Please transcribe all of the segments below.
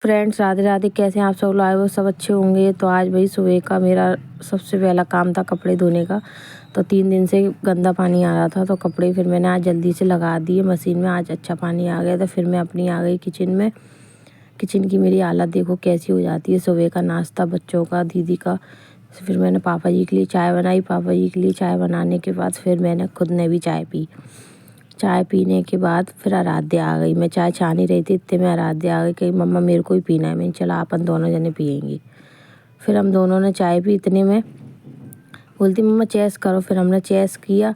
Friends, Radhe Radhe. कैसे हैं आप सब लोग? आए वो सब अच्छे होंगे। तो आज भाई सुबह का मेरा सबसे पहला काम था कपड़े धोने का। तो 3 दिन से गंदा पानी आ रहा था, तो कपड़े फिर मैंने आज जल्दी से लगा दिए मशीन में। आज अच्छा पानी आ गया, तो फिर मैं अपनी आ गई किचन में। किचन की मेरी हालत देखो कैसी हो जाती है। सुबह का नाश्ता बच्चों का, दीदी का। फिर मैंने पापा जी के लिए चाय बनाई। पापा जी के लिए चाय बनाने के बाद फिर मैंने खुद ने भी चाय पी। चाय पीने के बाद फिर आराध्या आ गई। मैं चाय छा नहीं रही थी, इतने में आराध्या आ गई कि मम्मा मेरे को ही पीना है। मैंने चला अपन दोनों जने पियेंगे। फिर हम दोनों ने चाय पी। इतने में बोलती मम्मा चेस करो। फिर हमने चेस किया।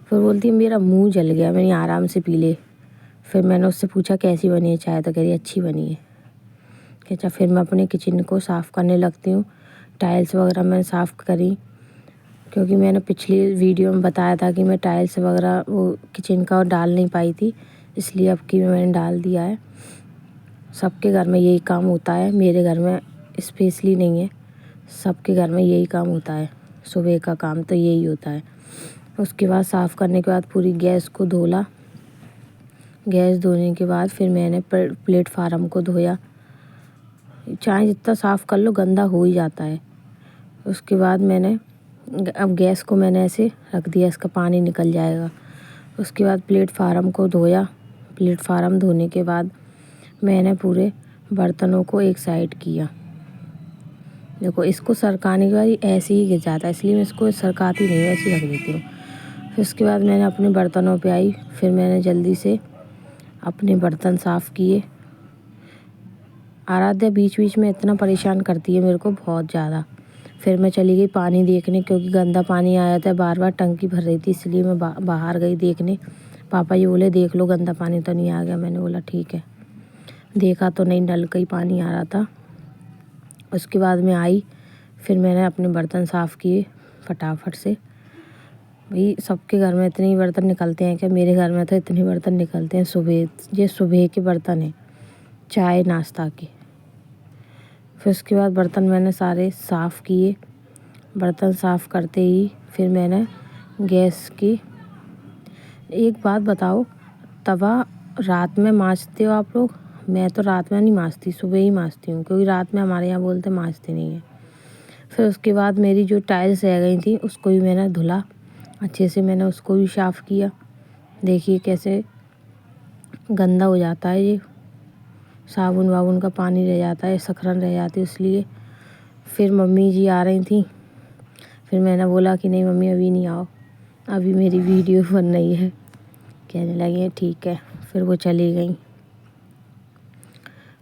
फिर बोलती मेरा मुंह जल गया, मैंने आराम से पी ले। फिर मैंने उससे पूछा कैसी बनी है चाय, तो कह रही अच्छी बनी है। अच्छा, फिर मैं अपने किचन को साफ़ करने लगती हूँ। टाइल्स वगैरह मैंने साफ़ करी, क्योंकि मैंने पिछली वीडियो में बताया था कि मैं टाइल्स वगैरह वो किचन का डाल नहीं पाई थी, इसलिए अब की मैंने डाल दिया है। सबके घर में यही काम होता है, मेरे घर में स्पेशली नहीं है, सबके घर में यही काम होता है। सुबह का काम तो यही होता है। उसके बाद साफ़ करने के बाद पूरी गैस को धोला। गैस धोने के बाद फिर मैंने प्लेटफार्म को धोया। चाहे जितना साफ़ कर लो गंदा हो ही जाता है। उसके बाद मैंने अब गैस को मैंने ऐसे रख दिया, इसका पानी निकल जाएगा। उसके बाद प्लेटफार्म को धोया। प्लेटफार्म धोने के बाद मैंने पूरे बर्तनों को एक साइड किया। देखो, इसको सरकाने के बाद ऐसे ही गिर जाता है, इसलिए मैं इसको सरकाती नहीं, ऐसे ही रख देती हूँ। फिर उसके बाद मैंने अपने बर्तनों पे आई। फिर मैंने जल्दी से अपने बर्तन साफ़ किए। आराध्या बीच बीच में इतना परेशान करती है मेरे को, बहुत ज़्यादा। फिर मैं चली गई पानी देखने, क्योंकि गंदा पानी आया था, बार बार टंकी भर रही थी, इसलिए मैं बाहर गई देखने। पापा जी बोले देख लो गंदा पानी तो नहीं आ गया। मैंने बोला ठीक है। देखा तो नहीं, नल का ही पानी आ रहा था। उसके बाद मैं आई। फिर मैंने अपने बर्तन साफ़ किए फटाफट से। भाई सबके घर में इतने ही बर्तन निकलते हैं क्या? मेरे घर में तो इतने बर्तन निकलते हैं सुबह। ये सुबह के बर्तन हैं, चाय नाश्ता के। फिर उसके बाद बर्तन मैंने सारे साफ़ किए। बर्तन साफ़ करते ही फिर मैंने गैस की, एक बात बताओ, तवा रात में मांजते हो आप लोग? मैं तो रात में नहीं मांजती, सुबह ही मांजती हूँ, क्योंकि रात में हमारे यहाँ बोलते मांजते नहीं है। फिर उसके बाद मेरी जो टाइल्स रह गई थी उसको भी मैंने धुला अच्छे से। मैंने उसको भी साफ़ किया। देखिए कैसे गंदा हो जाता है, ये साबुन वाबुन का पानी रह जाता है, सखरन रह जाती है, इसलिए। फिर मम्मी जी आ रही थी। फिर मैंने बोला कि नहीं मम्मी अभी नहीं आओ, अभी मेरी वीडियो बन रही है। कहने लगी ठीक है। फिर वो चली गई।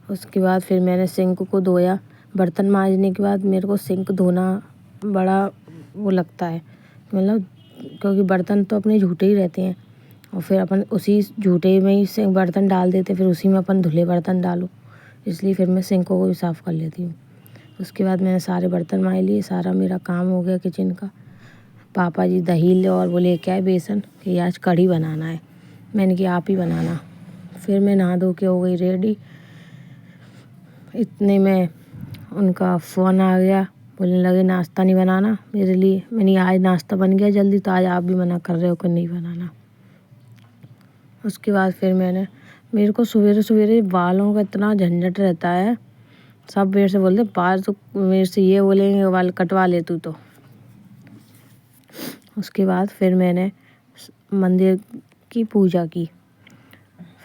उसके बाद फिर मैंने सिंक को धोया। बर्तन मांजने के बाद मेरे को सिंक धोना बड़ा वो लगता है, मतलब क्योंकि बर्तन तो अपने झूठे ही रहते हैं, और फिर अपन उसी झूठे में ही सिंक बर्तन डाल देते, फिर उसी में अपन धुले बर्तन डालो, इसलिए फिर मैं सिंकों को भी साफ़ कर लेती हूँ। उसके बाद मैंने सारे बर्तन मांज लिए। सारा मेरा काम हो गया किचन का। पापा जी दही ले और वो लेके आए बेसन कि आज कढ़ी बनाना है। मैंने कहा आप ही बनाना। फिर मैं नहा धो के हो गई रेडी। इतने में उनका फ़ोन आ गया, बोलने लगे नाश्ता नहीं बनाना मेरे लिए। मैंने आज नाश्ता बन गया जल्दी, तो आज आप भी मना कर रहे हो कि नहीं बनाना। उसके बाद फिर मेरे को सवेरे सवेरे बालों का इतना झंझट रहता है। सब मेरे से बोलते बाल तो मेरे से ये बोलेंगे बाल कटवा ले तू तो। उसके बाद फिर मैंने मंदिर की पूजा की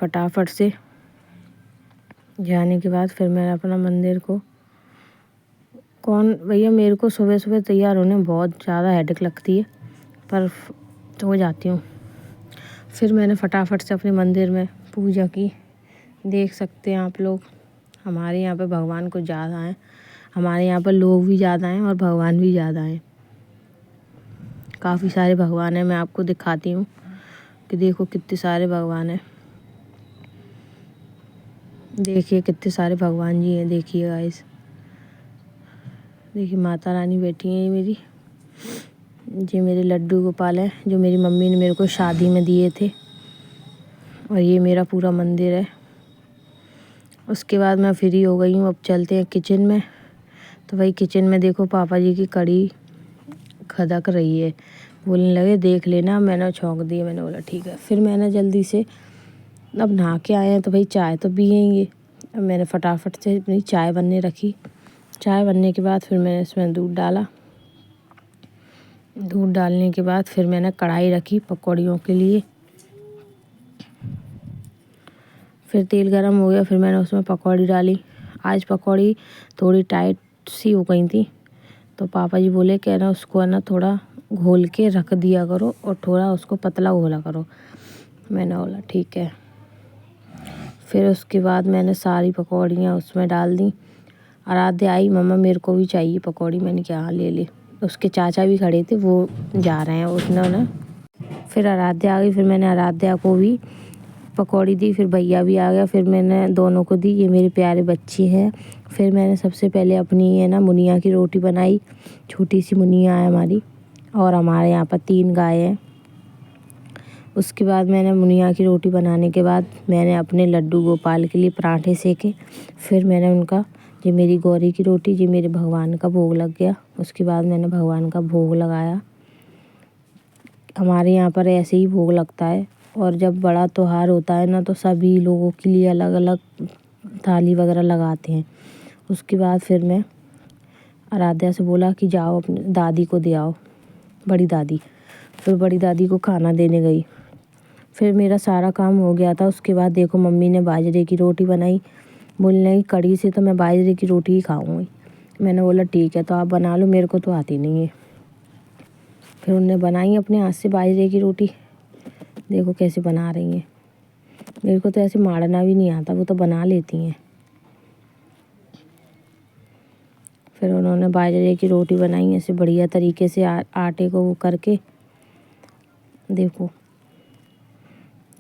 फटाफट से। जाने के बाद फिर मैंने अपना मंदिर को, कौन भैया, मेरे को सुबह सुबह तैयार होने में बहुत ज़्यादा हेडेक लगती है, पर हो जाती हूँ। फिर मैंने फटाफट से अपने मंदिर में पूजा की। देख सकते हैं आप लोग, हमारे यहाँ पे भगवान कुछ ज़्यादा हैं। हमारे यहाँ पर लोग भी ज़्यादा हैं और भगवान भी ज़्यादा हैं। काफ़ी सारे भगवान हैं। मैं आपको दिखाती हूँ कि देखो कितने सारे भगवान हैं। देखिए कितने सारे भगवान जी हैं। देखिए गाइस, देखिए माता रानी बैठी हैं। ये मेरे लड्डू गोपाल हैं, जो मेरी मम्मी ने मेरे को शादी में दिए थे। और ये मेरा पूरा मंदिर है। उसके बाद मैं फ्री हो गई हूँ। अब चलते हैं किचन में। तो भाई किचन में देखो पापा जी की कढ़ी खदक रही है। बोलने लगे देख लेना। मैंने छौंक दिए। मैंने बोला ठीक है। फिर मैंने जल्दी से, अब नहा के आए हैं तो भाई चाय तो पियेंगे। अब मैंने फटाफट से अपनी चाय बनने रखी। चाय बनने के बाद फिर मैंने इसमें दूध डाला। दूध डालने के बाद फिर मैंने कढ़ाई रखी पकौड़ियों के लिए। फिर तेल गरम हो गया, फिर मैंने उसमें पकौड़ी डाली। आज पकौड़ी थोड़ी टाइट सी हो गई थी, तो पापा जी बोले कि ना उसको है ना थोड़ा घोल के रख दिया करो और थोड़ा उसको पतला घोला करो। मैंने बोला ठीक है। फिर उसके बाद मैंने सारी पकौड़ियाँ उसमें डाल दी। आराध्या आई, मम्मा मेरे को भी चाहिए पकौड़ी। मैंने कहा हाँ ले ले। उसके चाचा भी खड़े थे, वो जा रहे हैं उसने ना। फिर आराध्या आ गई, फिर मैंने आराध्या को भी पकौड़ी दी। फिर भैया भी आ गया, फिर मैंने दोनों को दी। ये मेरे प्यारे बच्चे हैं। फिर मैंने सबसे पहले अपनी है ना मुनिया की रोटी बनाई। छोटी सी मुनिया है हमारी, और हमारे यहाँ पर 3 गाय हैं। उसके बाद मैंने मुनिया की रोटी बनाने के बाद मैंने अपने लड्डू गोपाल के लिए पराठे सेके। फिर मैंने उनका, ये मेरी गौरी की रोटी, ये मेरे भगवान का भोग लग गया। उसके बाद मैंने भगवान का भोग लगाया। हमारे यहाँ पर ऐसे ही भोग लगता है, और जब बड़ा त्योहार होता है ना तो सभी लोगों के लिए अलग अलग थाली वगैरह लगाते हैं। उसके बाद फिर मैं आराध्या से बोला कि जाओ अपनी दादी को दे आओ, बड़ी दादी। फिर बड़ी दादी को खाना देने गई। फिर मेरा सारा काम हो गया था। उसके बाद देखो मम्मी ने बाजरे की रोटी बनाई। बोलने की कड़ी से तो मैं बाजरे की रोटी ही खाऊंगी। मैंने बोला ठीक है, तो आप बना लो, मेरे को तो आती नहीं है। फिर उन्होंने बनाई अपने हाथ से बाजरे की रोटी। देखो कैसे बना रही हैं। मेरे को तो ऐसे मारना भी नहीं आता, वो तो बना लेती हैं। फिर उन्होंने बाजरे की रोटी बनाई ऐसे बढ़िया तरीके से आटे को वो करके। देखो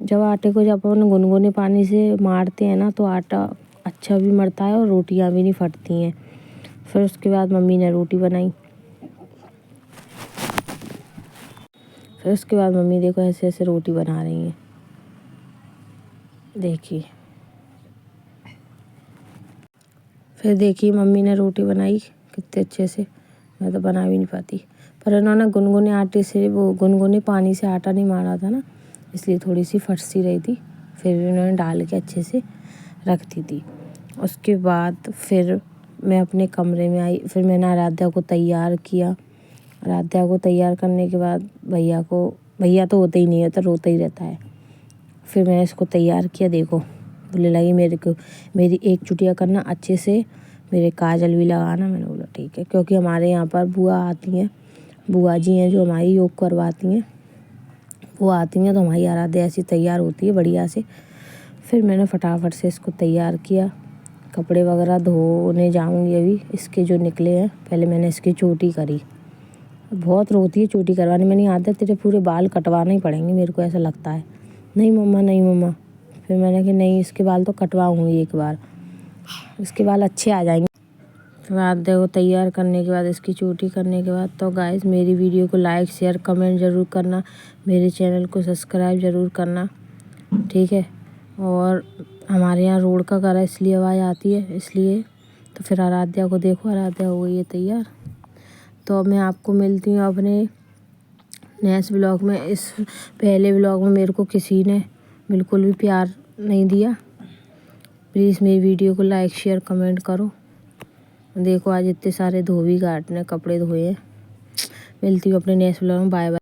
जब आटे को जब अपन गुनगुने पानी से मारते हैं ना तो आटा अच्छा भी मरता है और रोटियां भी नहीं फटती हैं। फिर उसके बाद मम्मी ने रोटी बनाई। फिर उसके बाद मम्मी देखो ऐसे ऐसे रोटी बना रही हैं, देखिए। फिर देखिए मम्मी ने रोटी बनाई कितने अच्छे से। मैं तो बना भी नहीं पाती, पर इन्होंने गुनगुने आटे से, वो गुनगुने पानी से आटा नहीं मारा था ना, इसलिए थोड़ी सी फट सी रही थी। फिर भी उन्होंने डाल के अच्छे से रख दी थी। उसके बाद फिर मैं अपने कमरे में आई। फिर मैंने आराध्या को तैयार किया। आराध्या को तैयार करने के बाद भैया तो होता ही नहीं है, तो रोता ही रहता है। फिर मैंने इसको तैयार किया। देखो बोलने लगी मेरी एक चुटिया करना अच्छे से, मेरे काजल भी लगाना। मैंने बोला ठीक है, क्योंकि हमारे यहाँ पर बुआ आती हैं, बुआ जी हैं जो हमारी योग करवाती हैं, वो आती हैं, तो हमारी आराध्या ऐसी तैयार होती है बढ़िया से। फिर मैंने फटाफट से इसको तैयार किया। कपड़े वगैरह धोने जाऊँगी अभी, इसके जो निकले हैं। पहले मैंने इसकी चोटी करी। बहुत रोती है चोटी करवाने में, नहीं आता तेरे पूरे बाल कटवाने ही पड़ेंगे, मेरे को ऐसा लगता है। नहीं मम्मा, नहीं मम्मा। फिर मैंने कहा नहीं, इसके बाल तो कटवाऊँगी एक बार, इसके बाल अच्छे आ जाएंगे। आराध्या को तैयार करने के बाद, इसकी चोटी करने के बाद, तो गाइस मेरी वीडियो को लाइक शेयर कमेंट ज़रूर करना, मेरे चैनल को सब्सक्राइब ज़रूर करना, ठीक है। और हमारे यहाँ रोड का घर है, इसलिए आवाज़ आती है, इसलिए। तो फिर आराध्या को देखो, आराध्या हो गई है तैयार। तो अब मैं आपको मिलती हूँ अपने नेक्स्ट ब्लॉग में। इस पहले ब्लॉग में मेरे को किसी ने बिल्कुल भी प्यार नहीं दिया। प्लीज़ मेरी वीडियो को लाइक शेयर कमेंट करो। देखो आज इतने सारे धोबी घाट ने कपड़े धोए हैं। मिलती हूँ अपने नेक्स्ट ब्लॉग में। Bye bye.